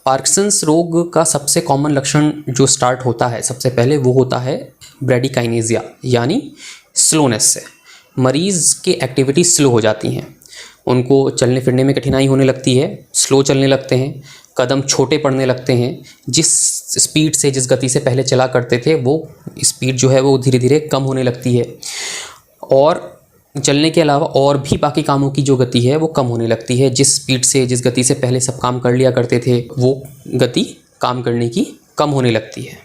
Parkinson's रोग का सबसे कॉमन लक्षण जो स्टार्ट होता है सबसे पहले वो होता है ब्रैडीकाइनेसिया यानी स्लोनेस से। मरीज़ की एक्टिविटी स्लो हो जाती हैं, उनको चलने फिरने में कठिनाई होने लगती है, स्लो चलने लगते हैं, कदम छोटे पड़ने लगते हैं, जिस स्पीड से जिस गति से पहले चला करते थे वो स्पीड जो है वो धीरे धीरे कम होने लगती है, और चलने के अलावा और भी बाकी कामों की जो गति है वो कम होने लगती है। जिस स्पीड से जिस गति से पहले सब काम कर लिया करते थे वो गति काम करने की कम होने लगती है।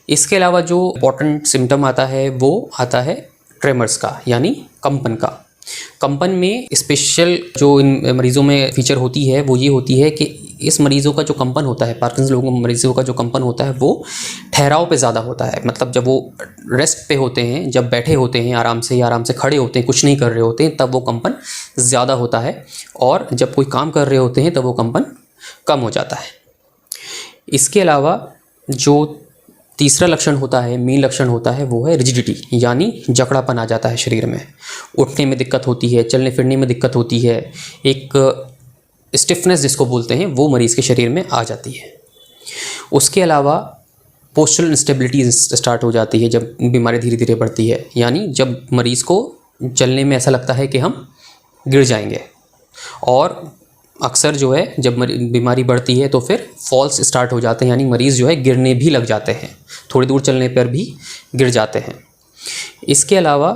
इसके अलावा जो इम्पॉर्टेंट सिम्टम आता है वो आता है ट्रेमर्स का यानी कंपन का। कंपन में स्पेशल जो इन मरीज़ों में फीचर होती है वो ये होती है कि इस मरीज़ों का जो कंपन होता है, पार्किंसंस लोगों मरीज़ों का जो कंपन होता है वो ठहराव पे ज़्यादा होता है। मतलब जब वो रेस्ट पे होते हैं, जब बैठे होते हैं आराम से खड़े होते हैं, कुछ नहीं कर रहे होते हैं, तब वो कंपन ज़्यादा होता है, और जब कोई काम कर रहे होते हैं तब वो कंपन कम हो जाता है। इसके अलावा जो तीसरा लक्षण होता है, मेन लक्षण होता है, वो है रिजिडिटी यानी जकड़ापन आ जाता है शरीर में। उठने में दिक्कत होती है, चलने फिरने में दिक्कत होती है, एक स्टिफनेस जिसको बोलते हैं वो मरीज़ के शरीर में आ जाती है। उसके अलावा पोस्चरल इंस्टेबिलिटी स्टार्ट हो जाती है जब बीमारी धीरे धीरे बढ़ती है, यानी जब मरीज़ को चलने में ऐसा लगता है कि हम गिर जाएंगे, और अक्सर जो है जब बीमारी बढ़ती है तो फिर फॉल्स स्टार्ट हो जाते हैं, यानी मरीज़ जो है गिरने भी लग जाते हैं, थोड़ी दूर चलने पर भी गिर जाते हैं। इसके अलावा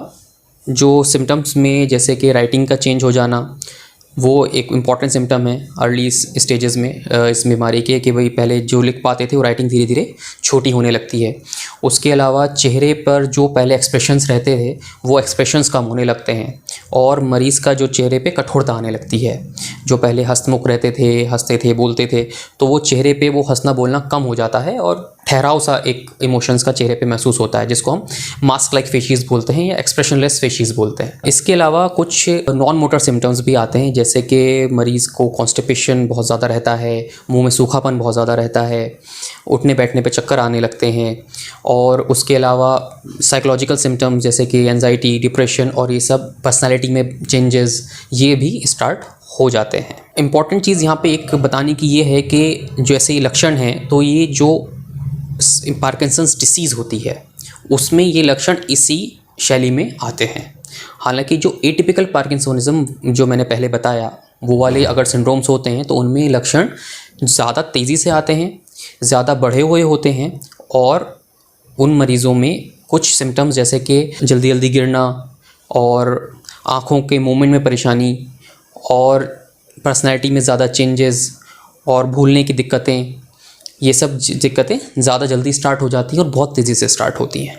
जो सिम्टम्स में जैसे कि राइटिंग का चेंज हो जाना, वो एक इम्पॉर्टेंट सिम्टम है अर्ली स्टेजेस में इस बीमारी के, कि भाई पहले जो लिख पाते थे वो राइटिंग धीरे धीरे छोटी होने लगती है। उसके अलावा चेहरे पर जो पहले एक्सप्रेशंस रहते थे वो एक्सप्रेशंस कम होने लगते हैं, और मरीज़ का जो चेहरे पे कठोरता आने लगती है। जो पहले हंसमुख रहते थे, हंसते थे, बोलते थे, तो वो चेहरे पे वो हंसना बोलना कम हो जाता है, और ठहराव सा एक इमोशंस का चेहरे पे महसूस होता है, जिसको हम मास्क लाइक फेशियस बोलते हैं या एक्सप्रेशनलेस फेशियस बोलते हैं। इसके अलावा कुछ नॉन मोटर सिम्टम्स भी आते हैं, जैसे कि मरीज़ को कॉन्स्टिपेशन बहुत ज़्यादा रहता है, मुंह में सूखापन बहुत ज़्यादा रहता है, उठने बैठने पे चक्कर आने लगते हैं, और उसके अलावा साइकोलॉजिकल सिम्टम्स जैसे कि एंजाइटी, डिप्रेशन और ये सब पर्सनालिटी में चेंजेस ये भी स्टार्ट हो जाते हैं। इम्पॉर्टेंट चीज़ यहाँ पे एक बताने की ये है कि जैसे ये लक्षण हैं, तो ये जो पार्किंसंस डिसीज़ होती है उसमें ये लक्षण इसी शैली में आते हैं। हालांकि जो एटिपिकल पार्किंसोनिज्म जो मैंने पहले बताया वो वाले अगर सिंड्रोम्स होते हैं तो उनमें लक्षण ज़्यादा तेज़ी से आते हैं, ज़्यादा बढ़े हुए होते हैं, और उन मरीज़ों में कुछ सिम्टम्स जैसे कि जल्दी जल्दी गिरना, और आँखों के मूवमेंट में परेशानी, और पर्सनैलिटी में ज़्यादा चेंजेस, और भूलने की दिक्कतें, ये सब दिक्कतें ज़्यादा जल्दी स्टार्ट हो जाती हैं और बहुत तेज़ी से स्टार्ट होती हैं।